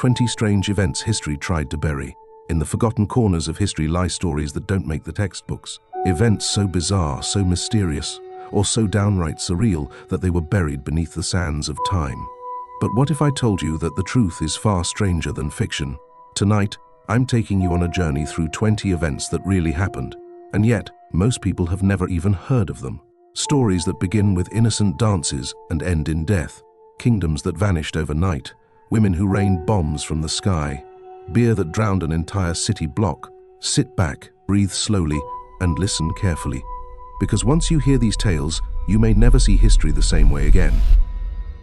20 strange events history tried to bury. In the forgotten corners of history lie stories that don't make the textbooks. Events so bizarre, so mysterious, or so downright surreal that they were buried beneath the sands of time. But what if I told you that the truth is far stranger than fiction? Tonight, I'm taking you on a journey through 20 events that really happened, and yet most people have never even heard of them. Stories that begin with innocent dances and end in death. Kingdoms that vanished overnight. Women who rained bombs from the sky. Beer that drowned an entire city block. Sit back, breathe slowly, and listen carefully. Because once you hear these tales, you may never see history the same way again.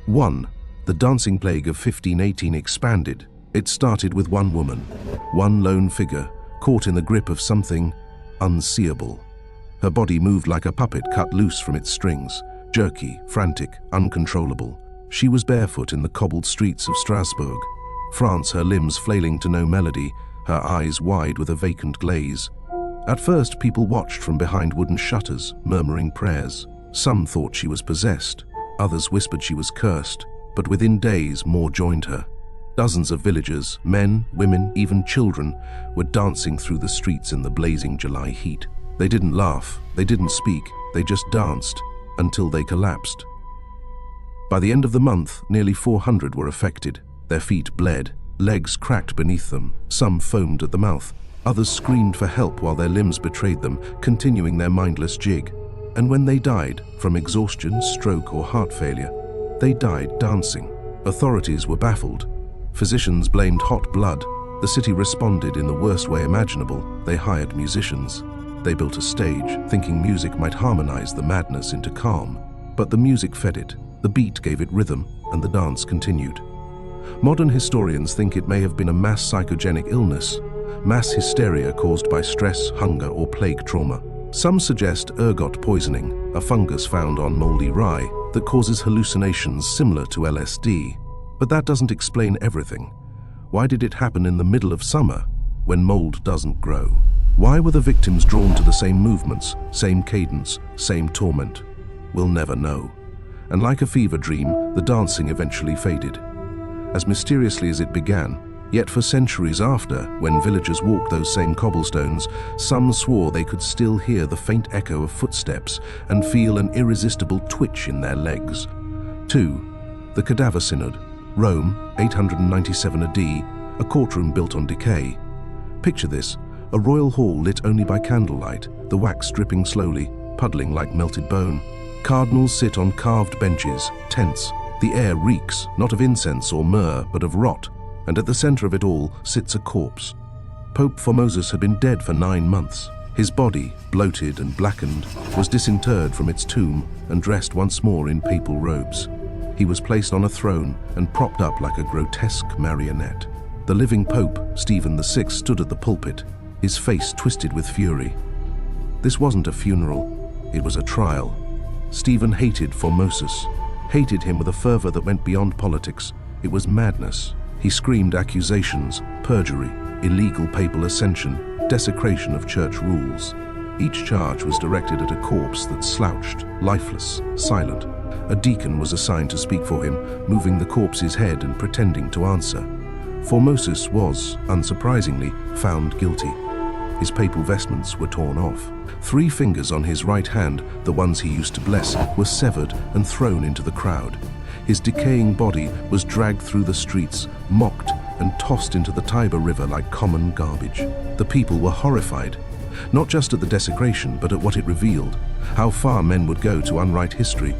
1. The dancing plague of 1518 expanded. It started with one woman, one lone figure, caught in the grip of something unseeable. Her body moved like a puppet cut loose from its strings, jerky, frantic, uncontrollable. She was barefoot in the cobbled streets of Strasbourg, France, her limbs flailing to no melody, her eyes wide with a vacant glaze. At first, people watched from behind wooden shutters, murmuring prayers. Some thought she was possessed, others whispered she was cursed, but within days more joined her. Dozens of villagers, men, women, even children, were dancing through the streets in the blazing July heat. They didn't laugh, they didn't speak, they just danced until they collapsed. By the end of the month, nearly 400 were affected. Their feet bled, legs cracked beneath them, some foamed at the mouth. Others screamed for help while their limbs betrayed them, continuing their mindless jig. And when they died, from exhaustion, stroke, or heart failure, they died dancing. Authorities were baffled. Physicians blamed hot blood. The city responded in the worst way imaginable. They hired musicians. They built a stage, thinking music might harmonize the madness into calm. But the music fed it, the beat gave it rhythm, and the dance continued. Modern historians think it may have been a mass psychogenic illness, mass hysteria caused by stress, hunger, or plague trauma. Some suggest ergot poisoning, a fungus found on moldy rye that causes hallucinations similar to LSD. But that doesn't explain everything. Why did it happen in the middle of summer, when mold doesn't grow? Why were the victims drawn to the same movements, same cadence, same torment? We'll never know. And like a fever dream, the dancing eventually faded. As mysteriously as it began, yet for centuries after, when villagers walked those same cobblestones, some swore they could still hear the faint echo of footsteps and feel an irresistible twitch in their legs. 2. The Cadaver Synod, Rome, 897 AD, a courtroom built on decay. Picture this, a royal hall lit only by candlelight, the wax dripping slowly, puddling like melted bone. Cardinals sit on carved benches, tense. The air reeks, not of incense or myrrh, but of rot, and at the center of it all sits a corpse. Pope Formosus had been dead for 9 months. His body, bloated and blackened, was disinterred from its tomb and dressed once more in papal robes. He was placed on a throne and propped up like a grotesque marionette. The living Pope, Stephen VI, stood at the pulpit, his face twisted with fury. This wasn't a funeral, it was a trial. Stephen hated Formosus, hated him with a fervor that went beyond politics. It was madness. He screamed accusations, perjury, illegal papal ascension, desecration of church rules. Each charge was directed at a corpse that slouched, lifeless, silent. A deacon was assigned to speak for him, moving the corpse's head and pretending to answer. Formosus was, unsurprisingly, found guilty. His papal vestments were torn off. 3 fingers on his right hand, the ones he used to bless, were severed and thrown into the crowd. His decaying body was dragged through the streets, mocked and tossed into the Tiber River like common garbage. The people were horrified, not just at the desecration, but at what it revealed, how far men would go to unwrite history.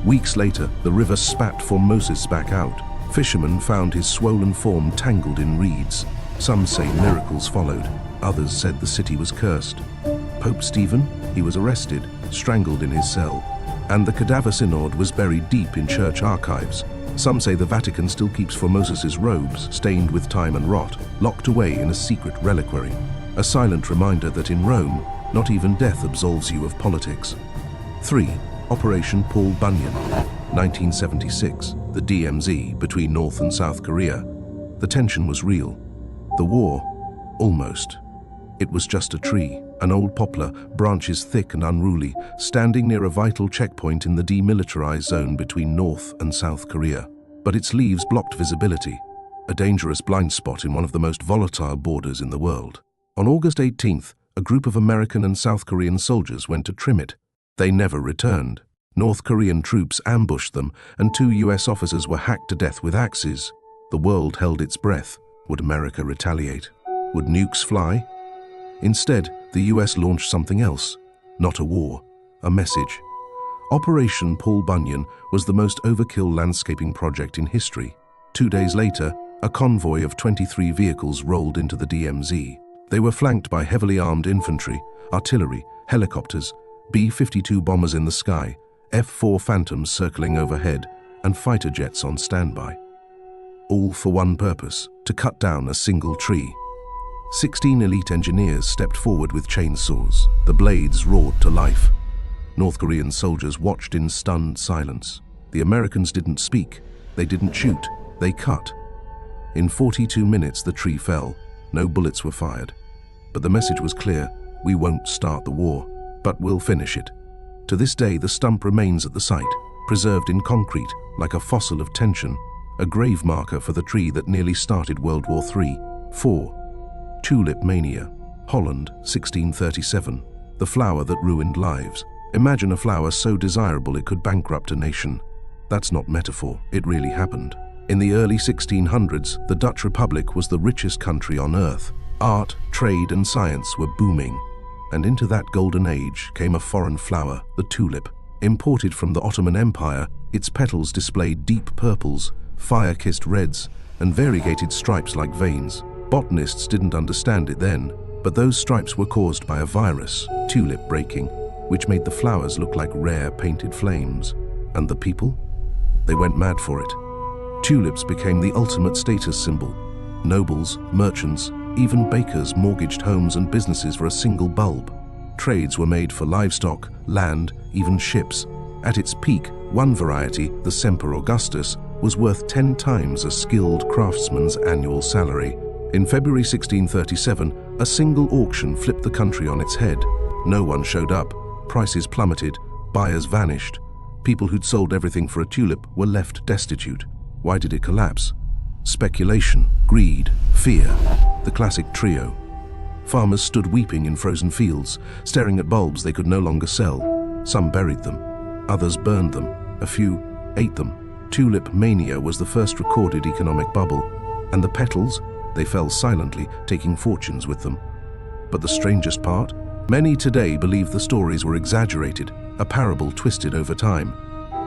Weeks later, the river spat Formosus back out. Fishermen found his swollen form tangled in reeds. Some say miracles followed. Others said the city was cursed. Pope Stephen, he was arrested, strangled in his cell, and the Cadaver Synod was buried deep in church archives. Some say the Vatican still keeps Formosus's robes, stained with time and rot, locked away in a secret reliquary. A silent reminder that in Rome, not even death absolves you of politics. 3. Operation Paul Bunyan, 1976, the DMZ between North and South Korea. The tension was real. The war, almost. It was just a tree, an old poplar, branches thick and unruly, standing near a vital checkpoint in the demilitarized zone between North and South Korea. But its leaves blocked visibility. a dangerous blind spot in one of the most volatile borders in the world. On August 18th, a group of American and South Korean soldiers went to trim it. They never returned. North Korean troops ambushed them, and 2 US officers were hacked to death with axes. The world held its breath. Would America retaliate? Would nukes fly? Instead, the US launched something else. Not a war, a message. Operation Paul Bunyan was the most overkill landscaping project in history. 2 days later, a convoy of 23 vehicles rolled into the DMZ. They were flanked by heavily armed infantry, artillery, helicopters, B-52 bombers in the sky, F-4 Phantoms circling overhead, and fighter jets on standby. All for one purpose: to cut down a single tree. 16 elite engineers stepped forward with chainsaws. The blades roared to life. North Korean soldiers watched in stunned silence. The Americans didn't speak. They didn't shoot. They cut. In 42 minutes, the tree fell. No bullets were fired. But the message was clear: we won't start the war, but we'll finish it. To this day, the stump remains at the site, preserved in concrete like a fossil of tension, a grave marker for the tree that nearly started World War III. 4. Tulip Mania. Holland, 1637. The flower that ruined lives. Imagine a flower so desirable it could bankrupt a nation. That's not metaphor, it really happened. In the early 1600s, the Dutch Republic was the richest country on earth. Art, trade, and science were booming. And into that golden age came a foreign flower, the tulip. Imported from the Ottoman Empire, its petals displayed deep purples, fire-kissed reds, and variegated stripes like veins. Botanists didn't understand it then, but those stripes were caused by a virus, tulip breaking, which made the flowers look like rare painted flames. And the people? They went mad for it. Tulips became the ultimate status symbol. Nobles, merchants, even bakers mortgaged homes and businesses for a single bulb. Trades were made for livestock, land, even ships. At its peak, one variety, the Semper Augustus, was worth 10 times a skilled craftsman's annual salary. In February 1637, a single auction flipped the country on its head. No one showed up. Prices plummeted. Buyers vanished. People who'd sold everything for a tulip were left destitute. Why did it collapse? Speculation, greed, fear. The classic trio. Farmers stood weeping in frozen fields, staring at bulbs they could no longer sell. Some buried them. Others burned them. A few ate them. Tulip mania was the first recorded economic bubble. And the petals? They fell silently, taking fortunes with them. But the strangest part? Many today believe the stories were exaggerated, a parable twisted over time.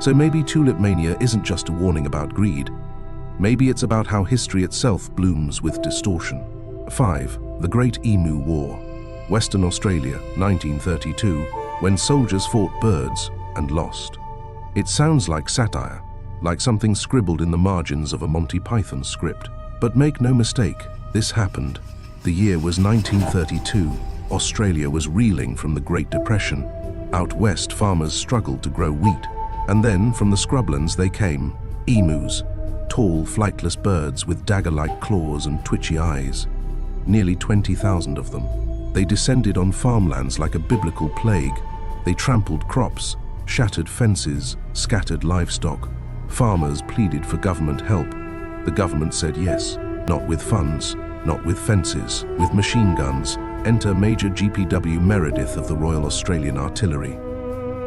So maybe tulip mania isn't just a warning about greed. Maybe it's about how history itself blooms with distortion. 5. The Great Emu War. Western Australia, 1932, when soldiers fought birds and lost. It sounds like satire, like something scribbled in the margins of a Monty Python script. But make no mistake, this happened. The year was 1932. Australia was reeling from the Great Depression. Out west, farmers struggled to grow wheat. And then, from the scrublands, they came emus, tall, flightless birds with dagger-like claws and twitchy eyes. Nearly 20,000 of them. They descended on farmlands like a biblical plague. They trampled crops, shattered fences, scattered livestock. Farmers pleaded for government help. The government said yes, not with funds, not with fences, with machine guns. Enter Major GPW Meredith of the Royal Australian Artillery.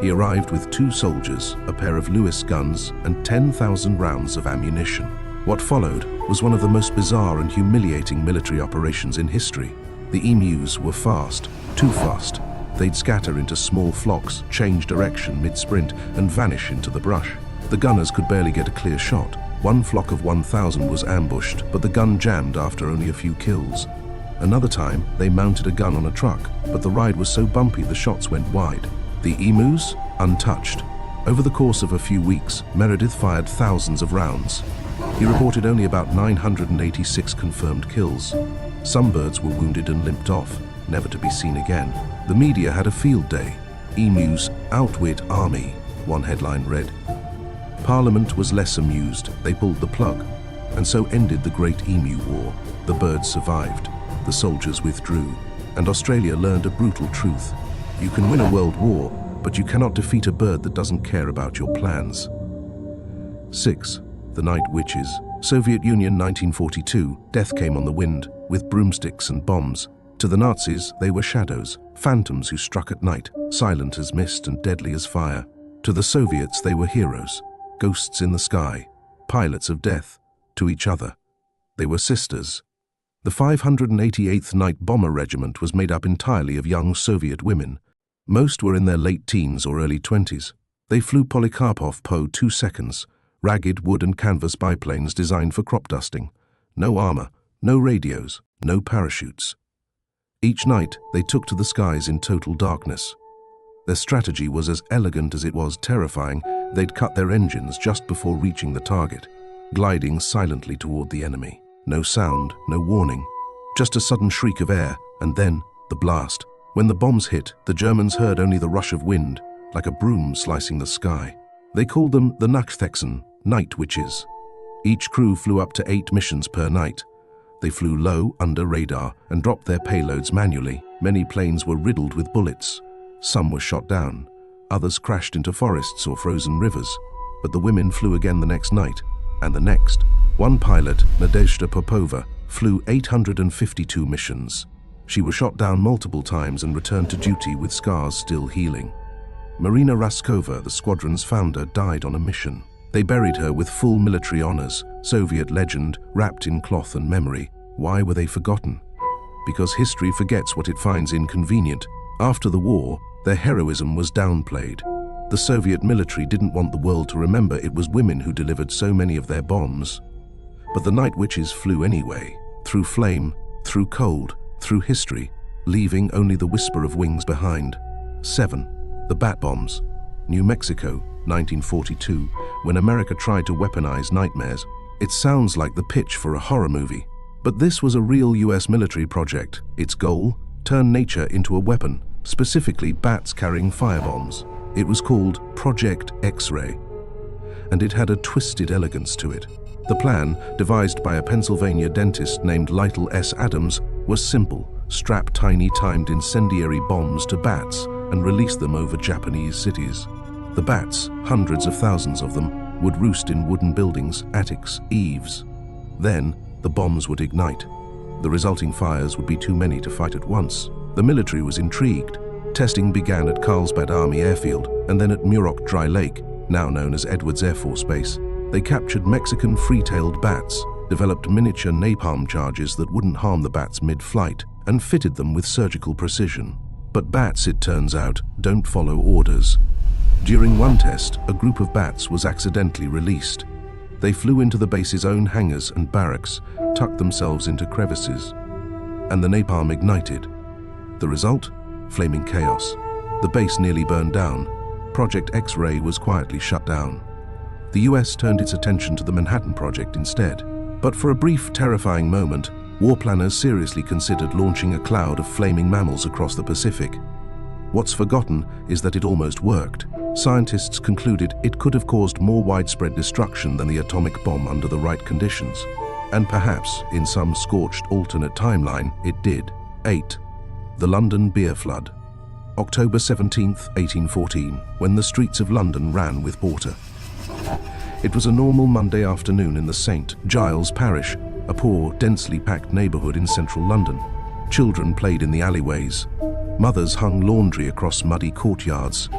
He arrived with 2 soldiers, a pair of Lewis guns, and 10,000 rounds of ammunition. What followed was one of the most bizarre and humiliating military operations in history. The emus were fast, too fast. They'd scatter into small flocks, change direction mid-sprint, and vanish into the brush. The gunners could barely get a clear shot. One flock of 1,000 was ambushed, but the gun jammed after only a few kills. Another time, they mounted a gun on a truck, but the ride was so bumpy the shots went wide. The emus, untouched. Over the course of a few weeks, Meredith fired thousands of rounds. He reported only about 986 confirmed kills. Some birds were wounded and limped off, never to be seen again. The media had a field day. Emus outwit army, one headline read. Parliament was less amused. They pulled the plug. And so ended the Great Emu War. The birds survived. The soldiers withdrew. And Australia learned a brutal truth. You can win a world war, but you cannot defeat a bird that doesn't care about your plans. 6. The Night Witches. Soviet Union 1942, death came on the wind, with broomsticks and bombs. To the Nazis, they were shadows, phantoms who struck at night, silent as mist and deadly as fire. To the Soviets, they were heroes, ghosts in the sky, pilots of death, to each other. They were sisters. The 588th Night Bomber Regiment was made up entirely of young Soviet women. Most were in their late teens or early 20s. They flew Polikarpov Po-2 seconds, ragged wood and canvas biplanes designed for crop dusting. No armor, no radios, no parachutes. Each night, they took to the skies in total darkness. Their strategy was as elegant as it was terrifying. They'd cut their engines just before reaching the target, gliding silently toward the enemy. No sound, no warning, just a sudden shriek of air, and then the blast. When the bombs hit, the Germans heard only the rush of wind, like a broom slicing the sky. They called them the Nachthexen, night witches. Each crew flew up to 8 missions per night. They flew low, under radar, and dropped their payloads manually. Many planes were riddled with bullets. Some were shot down. Others crashed into forests or frozen rivers. But the women flew again the next night, and the next. One pilot, Nadezhda Popova, flew 852 missions. She was shot down multiple times and returned to duty with scars still healing. Marina Raskova, the squadron's founder, died on a mission. They buried her with full military honors, Soviet legend, wrapped in cloth and memory. Why were they forgotten? Because history forgets what it finds inconvenient. After the war, their heroism was downplayed. The Soviet military didn't want the world to remember it was women who delivered so many of their bombs. But the night witches flew anyway, through flame, through cold, through history, leaving only the whisper of wings behind. 7. The Bat Bombs. New Mexico, 1942, when America tried to weaponize nightmares. It sounds like the pitch for a horror movie. But this was a real US military project. Its goal? Turn nature into a weapon, specifically bats carrying firebombs. It was called Project X-Ray, and it had a twisted elegance to it. The plan, devised by a Pennsylvania dentist named Lytle S. Adams, was simple: strap tiny timed incendiary bombs to bats and release them over Japanese cities. The bats, hundreds of thousands of them, would roost in wooden buildings, attics, eaves. Then, the bombs would ignite. The resulting fires would be too many to fight at once. The military was intrigued. Testing began at Carlsbad Army Airfield and then at Muroc Dry Lake, now known as Edwards Air Force Base. They captured Mexican free-tailed bats, developed miniature napalm charges that wouldn't harm the bats mid-flight, and fitted them with surgical precision. But bats, it turns out, don't follow orders. During one test, a group of bats was accidentally released. They flew into the base's own hangars and barracks, tucked themselves into crevices, and the napalm ignited. The result? Flaming chaos. The base nearly burned down. Project X-Ray was quietly shut down. The US turned its attention to the Manhattan Project instead. But for a brief, terrifying moment, war planners seriously considered launching a cloud of flaming mammals across the Pacific. What's forgotten is that it almost worked. Scientists concluded it could have caused more widespread destruction than the atomic bomb under the right conditions. And perhaps, in some scorched alternate timeline, it did. 8. The London Beer Flood. October 17, 1814, when the streets of London ran with water. It was a normal Monday afternoon in the St. Giles parish, a poor, densely packed neighborhood in central London. Children played in the alleyways. Mothers hung laundry across muddy courtyards.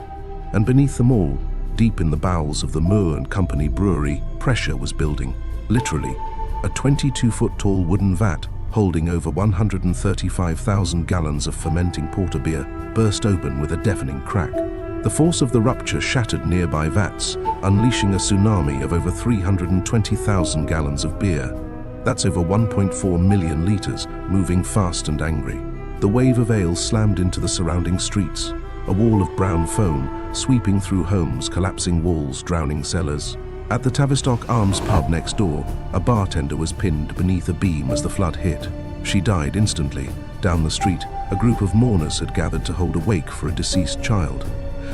And beneath them all, deep in the bowels of the Moore and Company brewery, pressure was building. Literally, a 22-foot-tall wooden vat holding over 135,000 gallons of fermenting porter beer burst open with a deafening crack. The force of the rupture shattered nearby vats, unleashing a tsunami of over 320,000 gallons of beer. That's over 1.4 million liters, moving fast and angry. The wave of ale slammed into the surrounding streets, a wall of brown foam sweeping through homes, collapsing walls, drowning cellars. At the Tavistock Arms pub next door, a bartender was pinned beneath a beam as the flood hit. She died instantly. Down the street, a group of mourners had gathered to hold a wake for a deceased child.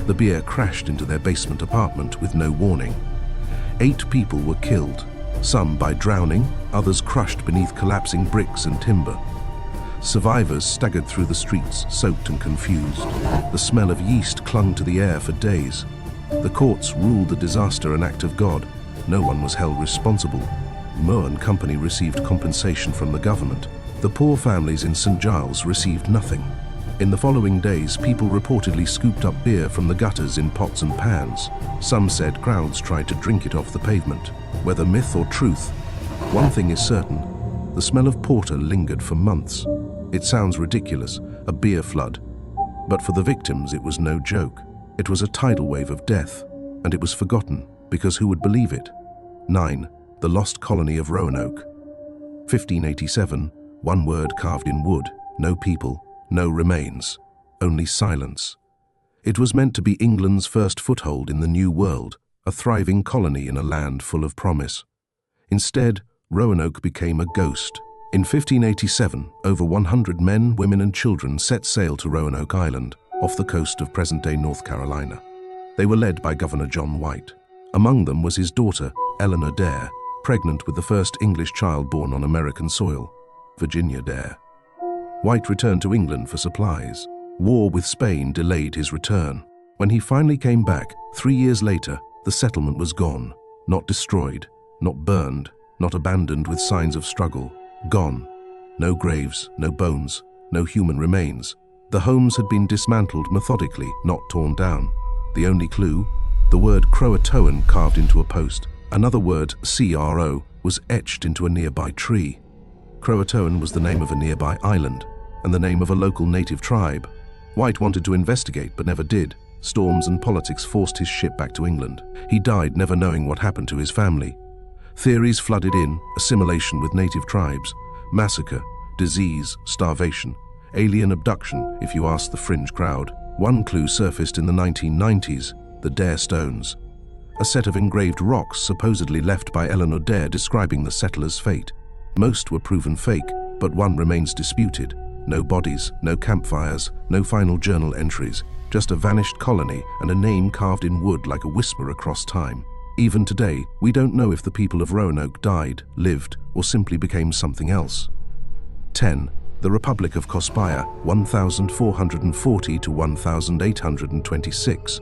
The beer crashed into their basement apartment with no warning. 8 people were killed, some by drowning, others crushed beneath collapsing bricks and timber. Survivors staggered through the streets, soaked and confused. The smell of yeast clung to the air for days. The courts ruled the disaster an act of God. No one was held responsible. Moe and Company received compensation from the government. The poor families in St. Giles received nothing. In the following days, people reportedly scooped up beer from the gutters in pots and pans. Some said crowds tried to drink it off the pavement. Whether myth or truth, one thing is certain: the smell of porter lingered for months. It sounds ridiculous, a beer flood. But for the victims, it was no joke. It was a tidal wave of death, and it was forgotten, because who would believe it? 9. The Lost Colony of Roanoke. 1587, one word carved in wood, no people, no remains, only silence. It was meant to be England's first foothold in the New World, a thriving colony in a land full of promise. Instead, Roanoke became a ghost. In 1587, over 100 men, women and children set sail to Roanoke Island, off the coast of present-day North Carolina. They were led by Governor John White. Among them was his daughter, Eleanor Dare, pregnant with the first English child born on American soil, Virginia Dare. White returned to England for supplies. War with Spain delayed his return. When he finally came back, 3 years later, the settlement was gone. Not destroyed, not burned, not abandoned with signs of struggle. Gone. No graves, no bones, no human remains. The homes had been dismantled methodically, not torn down. The only clue? The word Croatoan carved into a post. Another word, CRO, was etched into a nearby tree. Croatoan was the name of a nearby island, and the name of a local native tribe. White wanted to investigate, but never did. Storms and politics forced his ship back to England. He died never knowing what happened to his family. Theories flooded in: assimilation with native tribes, massacre, disease, starvation, alien abduction, if you ask the fringe crowd. One clue surfaced in the 1990s, the Dare Stones, a set of engraved rocks supposedly left by Eleanor Dare describing the settlers' fate. Most were proven fake, but one remains disputed. No bodies, no campfires, no final journal entries, just a vanished colony and a name carved in wood like a whisper across time. Even today, we don't know if the people of Roanoke died, lived, or simply became something else. 10. The Republic of Cospire, 1440 to 1826.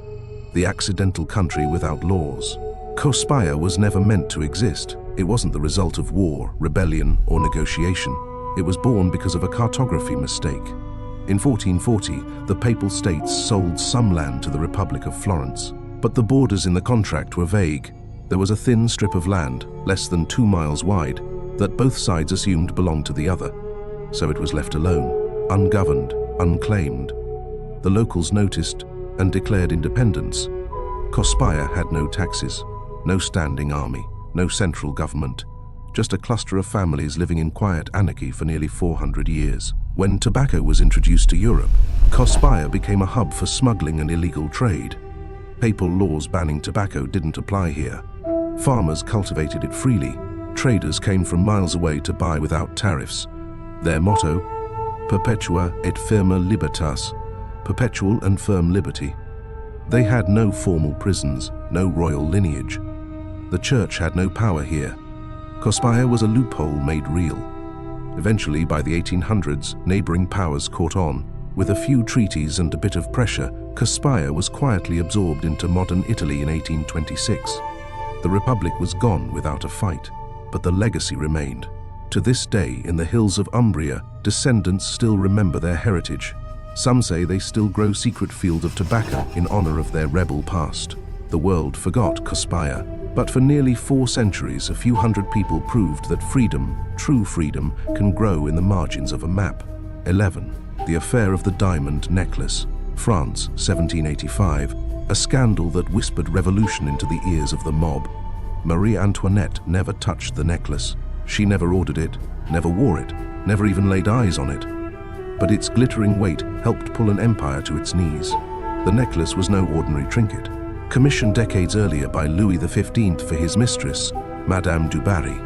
The accidental country without laws. Cospire was never meant to exist. It wasn't the result of war, rebellion, or negotiation. It was born because of a cartography mistake. In 1440, the Papal States sold some land to the Republic of Florence, but the borders in the contract were vague. There was a thin strip of land, less than 2 miles wide, that both sides assumed belonged to the other. So it was left alone, ungoverned, unclaimed. The locals noticed and declared independence. Cospire had no taxes, no standing army, no central government, just a cluster of families living in quiet anarchy for nearly 400 years. When tobacco was introduced to Europe, Cospire became a hub for smuggling and illegal trade. Papal laws banning tobacco didn't apply here. Farmers cultivated it freely. Traders came from miles away to buy without tariffs. Their motto, Perpetua et firma libertas, perpetual and firm liberty. They had no formal prisons, no royal lineage. The church had no power here. Cospire was a loophole made real. Eventually, by the 1800s, neighboring powers caught on. With a few treaties and a bit of pressure, Cospire was quietly absorbed into modern Italy in 1826. The Republic was gone without a fight, but the legacy remained. To this day, in the hills of Umbria, descendants still remember their heritage. Some say they still grow secret fields of tobacco in honor of their rebel past. The world forgot Cospire, but for nearly 4 centuries, a few hundred people proved that freedom, true freedom, can grow in the margins of a map. 11. The Affair of the Diamond Necklace, France, 1785, a scandal that whispered revolution into the ears of the mob. Marie Antoinette never touched the necklace. She never ordered it, never wore it, never even laid eyes on it. But its glittering weight helped pull an empire to its knees. The necklace was no ordinary trinket. Commissioned decades earlier by Louis XV for his mistress, Madame du Barry.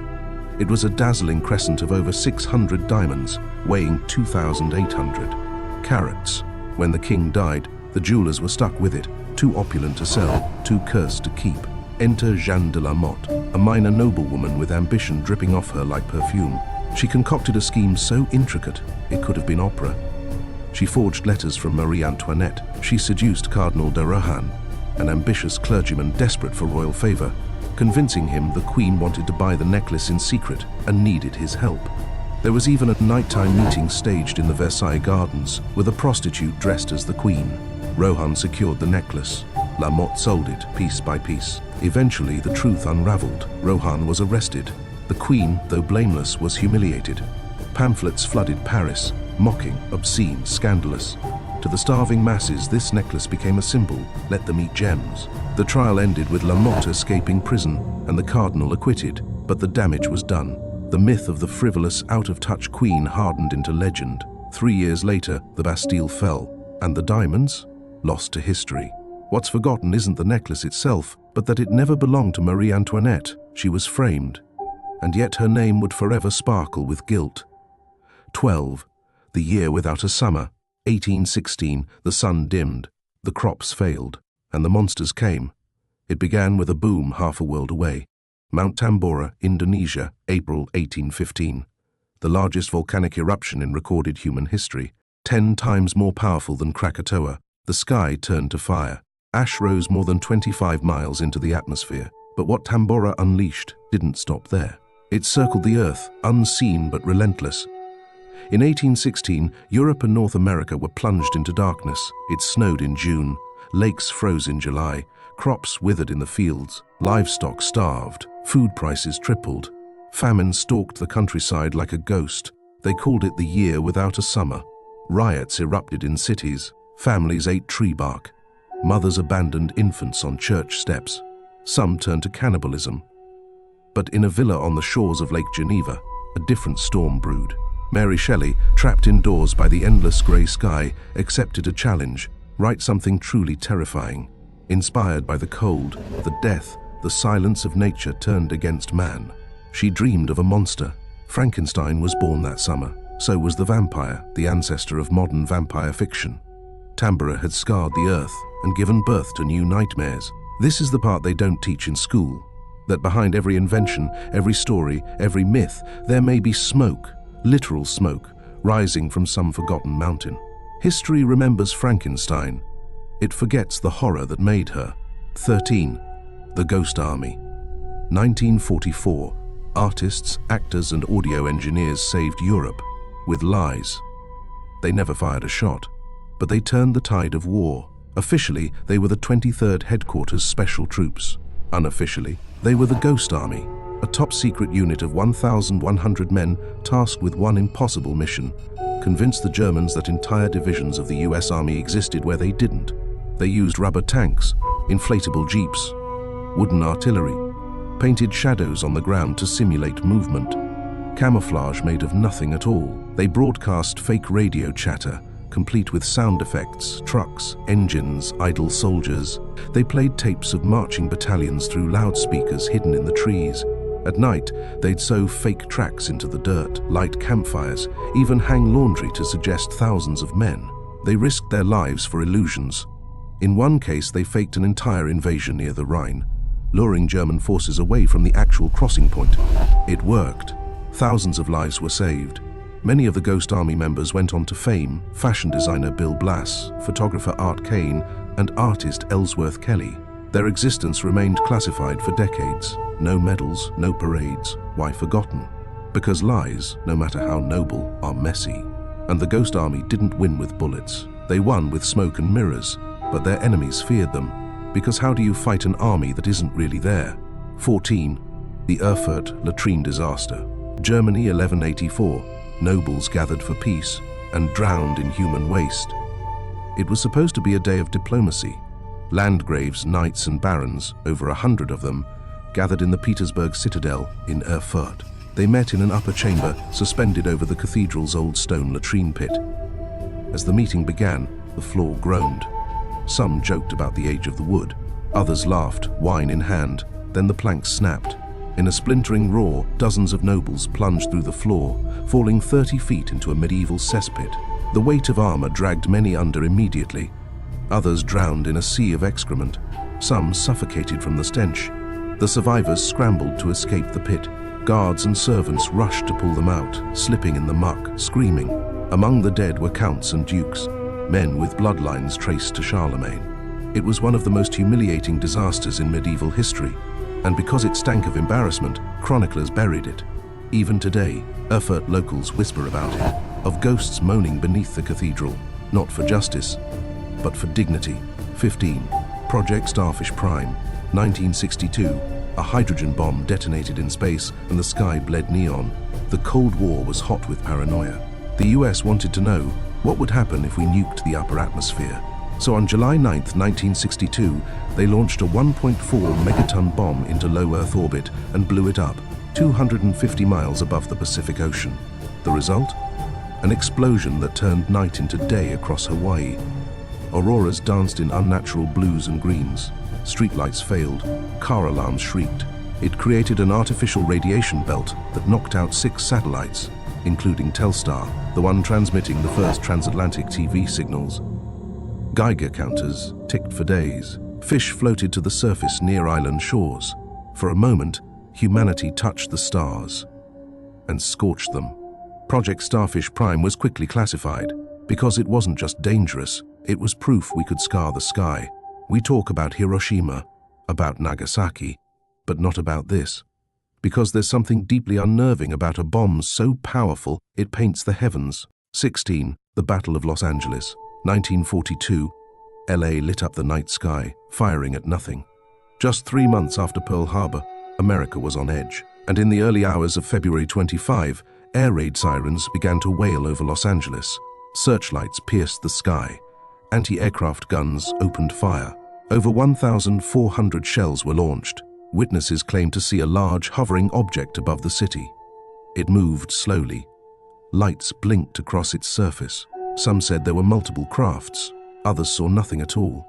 It was a dazzling crescent of over 600 diamonds, weighing 2,800 carats. When the king died, the jewelers were stuck with it, too opulent to sell, too cursed to keep. Enter Jeanne de la Motte, a minor noblewoman with ambition dripping off her like perfume. She concocted a scheme so intricate, it could have been opera. She forged letters from Marie Antoinette. She seduced Cardinal de Rohan. an ambitious clergyman desperate for royal favor, convincing him the Queen wanted to buy the necklace in secret and needed his help. There was even a nighttime meeting staged in the Versailles Gardens with a prostitute dressed as the Queen. Rohan secured the necklace. La Motte sold it piece by piece. Eventually, the truth unraveled. Rohan was arrested. The Queen, though blameless, was humiliated. Pamphlets flooded Paris, mocking, obscene, scandalous. To the starving masses, this necklace became a symbol. Let them eat gems. The trial ended with La Motte escaping prison and the cardinal acquitted, but the damage was done. The myth of the frivolous, out-of-touch Queen hardened into legend. 3 years later, the Bastille fell, and the diamonds? Lost to history. What's forgotten isn't the necklace itself, but that it never belonged to Marie Antoinette. She was framed, and yet her name would forever sparkle with guilt. 12. The year without a summer. 1816, the sun dimmed, the crops failed, and the monsters came. It began with a boom half a world away. Mount Tambora, Indonesia, April 1815. The largest volcanic eruption in recorded human history. 10 times more powerful than Krakatoa. The sky turned to fire. Ash rose more than 25 miles into the atmosphere. But what Tambora unleashed didn't stop there. It circled the Earth, unseen but relentless. In 1816, Europe and North America were plunged into darkness. It snowed in June. Lakes froze in July. Crops withered in the fields. Livestock starved. Food prices tripled. Famine stalked the countryside like a ghost. They called it the year without a summer. Riots erupted in cities. Families ate tree bark. Mothers abandoned infants on church steps. Some turned to cannibalism. But in a villa on the shores of Lake Geneva, a different storm brewed. Mary Shelley, trapped indoors by the endless grey sky, accepted a challenge: write something truly terrifying. Inspired by the cold, the death, the silence of nature turned against man. She dreamed of a monster. Frankenstein was born that summer. So was the vampire, the ancestor of modern vampire fiction. Tambora had scarred the earth and given birth to new nightmares. This is the part they don't teach in school. That behind every invention, every story, every myth, there may be smoke, literal smoke, rising from some forgotten mountain. History remembers Frankenstein. It forgets the horror that made her. 13. The Ghost Army. 1944. Artists, actors, and audio engineers saved Europe with lies. They never fired a shot, but they turned the tide of war. Officially, they were the 23rd Headquarters Special Troops. Unofficially, they were the Ghost Army, a top-secret unit of 1,100 men tasked with one impossible mission: convince the Germans that entire divisions of the US Army existed where they didn't. They used rubber tanks, inflatable jeeps, wooden artillery, painted shadows on the ground to simulate movement, camouflage made of nothing at all. They broadcast fake radio chatter, complete with sound effects, trucks, engines, idle soldiers. They played tapes of marching battalions through loudspeakers hidden in the trees. At night, they'd sow fake tracks into the dirt, light campfires, even hang laundry to suggest thousands of men. They risked their lives for illusions. In one case, they faked an entire invasion near the Rhine, luring German forces away from the actual crossing point. It worked. Thousands of lives were saved. Many of the Ghost Army members went on to fame: fashion designer Bill Blass, photographer Art Kane, and artist Ellsworth Kelly. Their existence remained classified for decades. No medals, no parades. Why forgotten? Because lies, no matter how noble, are messy. And the Ghost Army didn't win with bullets. They won with smoke and mirrors, but their enemies feared them. Because how do you fight an army that isn't really there? 14. The Erfurt latrine disaster. Germany, 1184. Nobles gathered for peace and drowned in human waste. It was supposed to be a day of diplomacy. Landgraves, knights, and barons, over 100 of them, gathered in the Petersburg citadel in Erfurt. They met in an upper chamber suspended over the cathedral's old stone latrine pit. As the meeting began, the floor groaned. Some joked about the age of the wood. Others laughed, wine in hand. Then the planks snapped. In a splintering roar, dozens of nobles plunged through the floor, falling 30 feet into a medieval cesspit. The weight of armor dragged many under immediately. Others drowned in a sea of excrement. Some suffocated from the stench. The survivors scrambled to escape the pit. Guards and servants rushed to pull them out, slipping in the muck, screaming. Among the dead were counts and dukes, men with bloodlines traced to Charlemagne. It was one of the most humiliating disasters in medieval history, and because it stank of embarrassment, chroniclers buried it. Even today, Erfurt locals whisper about it, of ghosts moaning beneath the cathedral, not for justice, but for dignity. 15. Project Starfish Prime, 1962. A hydrogen bomb detonated in space and the sky bled neon. The Cold War was hot with paranoia. The US wanted to know what would happen if we nuked the upper atmosphere. So on July 9, 1962, they launched a 1.4 megaton bomb into low Earth orbit and blew it up, 250 miles above the Pacific Ocean. The result? An explosion that turned night into day across Hawaii. Auroras danced in unnatural blues and greens. Streetlights failed. Car alarms shrieked. It created an artificial radiation belt that knocked out 6 satellites, including Telstar, the one transmitting the first transatlantic TV signals. Geiger counters ticked for days. Fish floated to the surface near island shores. For a moment, humanity touched the stars and scorched them. Project Starfish Prime was quickly classified because it wasn't just dangerous, it was proof we could scar the sky. We talk about Hiroshima, about Nagasaki, but not about this. Because there's something deeply unnerving about a bomb so powerful it paints the heavens. 16. The Battle of Los Angeles, 1942. LA lit up the night sky, firing at nothing. Just 3 months after Pearl Harbor, America was on edge. And in the early hours of February 25, air raid sirens began to wail over Los Angeles. Searchlights pierced the sky. Anti-aircraft guns opened fire. Over 1,400 shells were launched. Witnesses claimed to see a large hovering object above the city. It moved slowly. Lights blinked across its surface. Some said there were multiple crafts. Others saw nothing at all.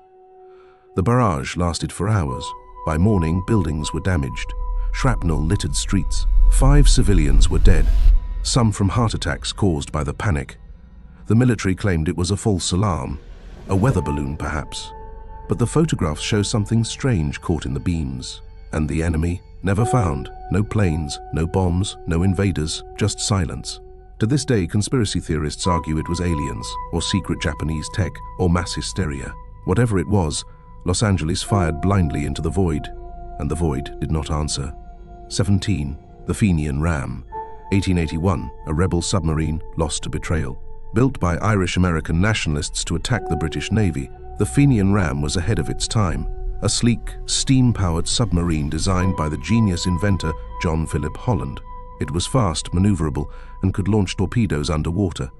The barrage lasted for hours. By morning, buildings were damaged. Shrapnel littered streets. 5 civilians were dead, some from heart attacks caused by the panic. The military claimed it was a false alarm, a weather balloon perhaps. But the photographs show something strange caught in the beams. And the enemy? Never found. No planes, no bombs, no invaders, just silence. To this day, conspiracy theorists argue it was aliens, or secret Japanese tech, or mass hysteria. Whatever it was, Los Angeles fired blindly into the void, and the void did not answer. 17. The Fenian Ram, 1881, a rebel submarine lost to betrayal. Built by Irish-American nationalists to attack the British Navy, the Fenian Ram was ahead of its time, a sleek, steam-powered submarine designed by the genius inventor John Philip Holland. It was fast, maneuverable, and could launch torpedoes underwater.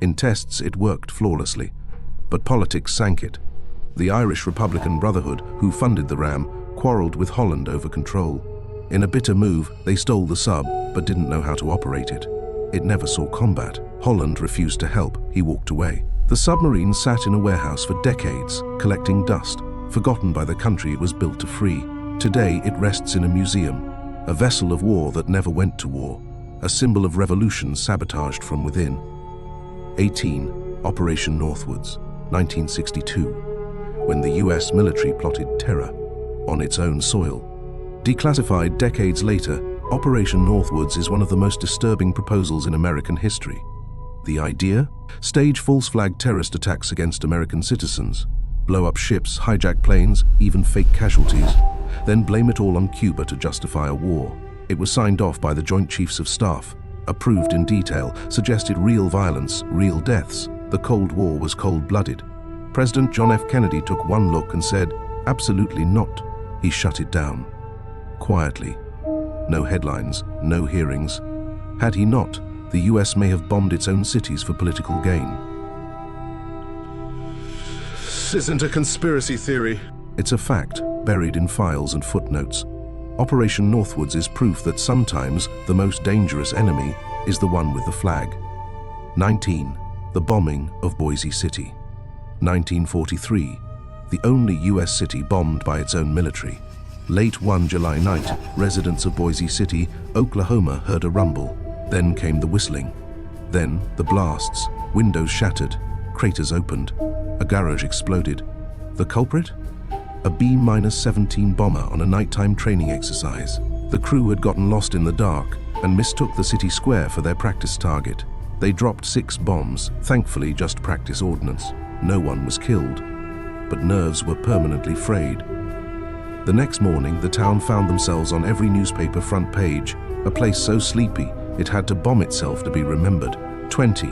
In tests, it worked flawlessly. But politics sank it. The Irish Republican Brotherhood, who funded the Ram, quarreled with Holland over control. In a bitter move, they stole the sub, but didn't know how to operate it. It never saw combat. Holland refused to help. He walked away. The submarine sat in a warehouse for decades, collecting dust, forgotten by the country it was built to free. Today, it rests in a museum, a vessel of war that never went to war, a symbol of revolution sabotaged from within. 18. Operation Northwoods, 1962, when the US military plotted terror on its own soil. Declassified decades later, Operation Northwoods is one of the most disturbing proposals in American history. The idea? Stage false flag terrorist attacks against American citizens, blow up ships, hijack planes, even fake casualties, then blame it all on Cuba to justify a war. It was signed off by the Joint Chiefs of Staff, approved in detail, suggested real violence, real deaths. The Cold War was cold-blooded. President John F. Kennedy took one look and said, "Absolutely not." He shut it down. Quietly. No headlines, no hearings. Had he not, the US may have bombed its own cities for political gain. This isn't a conspiracy theory. It's a fact, buried in files and footnotes. Operation Northwoods is proof that sometimes the most dangerous enemy is the one with the flag. 19. The bombing of Boise City. 1943. The only US city bombed by its own military. Late one July night, residents of Boise City, Oklahoma heard a rumble. Then came the whistling. Then the blasts. Windows shattered. Craters opened. A garage exploded. The culprit? A B-17 bomber on a nighttime training exercise. The crew had gotten lost in the dark and mistook the city square for their practice target. They dropped 6 bombs, thankfully just practice ordnance. No one was killed. but nerves were permanently frayed. The next morning, the town found themselves on every newspaper front page, a place so sleepy it had to bomb itself to be remembered. 20.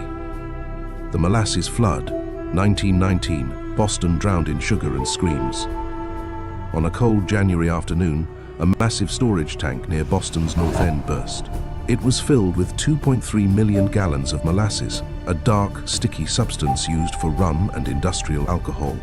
The Molasses Flood, 1919, Boston drowned in sugar and screams. On a cold January afternoon, a massive storage tank near Boston's North End burst. It was filled with 2.3 million gallons of molasses, a dark, sticky substance used for rum and industrial alcohol.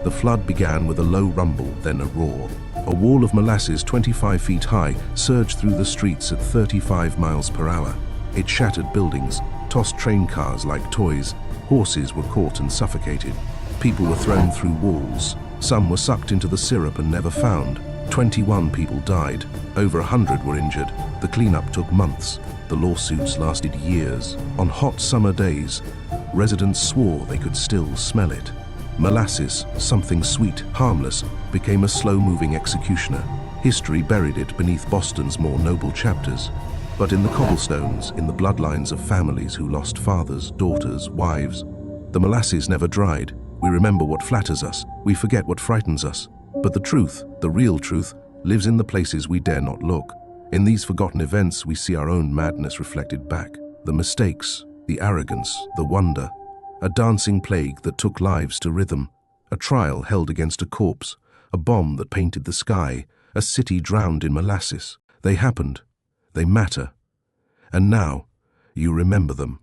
The flood began with a low rumble, then a roar. A wall of molasses 25 feet high surged through the streets at 35 miles per hour. It shattered buildings, tossed train cars like toys. Horses were caught and suffocated. People were thrown through walls. Some were sucked into the syrup and never found. 21 people died. Over 100 were injured. The cleanup took months. The lawsuits lasted years. On hot summer days, residents swore they could still smell it. Molasses, something sweet, harmless, became a slow-moving executioner. History buried it beneath Boston's more noble chapters. But in the cobblestones, in the bloodlines of families who lost fathers, daughters, wives, the molasses never dried. We remember what flatters us. We forget what frightens us. But the truth, the real truth, lives in the places we dare not look. In these forgotten events, we see our own madness reflected back. The mistakes, the arrogance, the wonder. A dancing plague that took lives to rhythm. A trial held against a corpse. A bomb that painted the sky. A city drowned in molasses. They happened. They matter. And now, you remember them.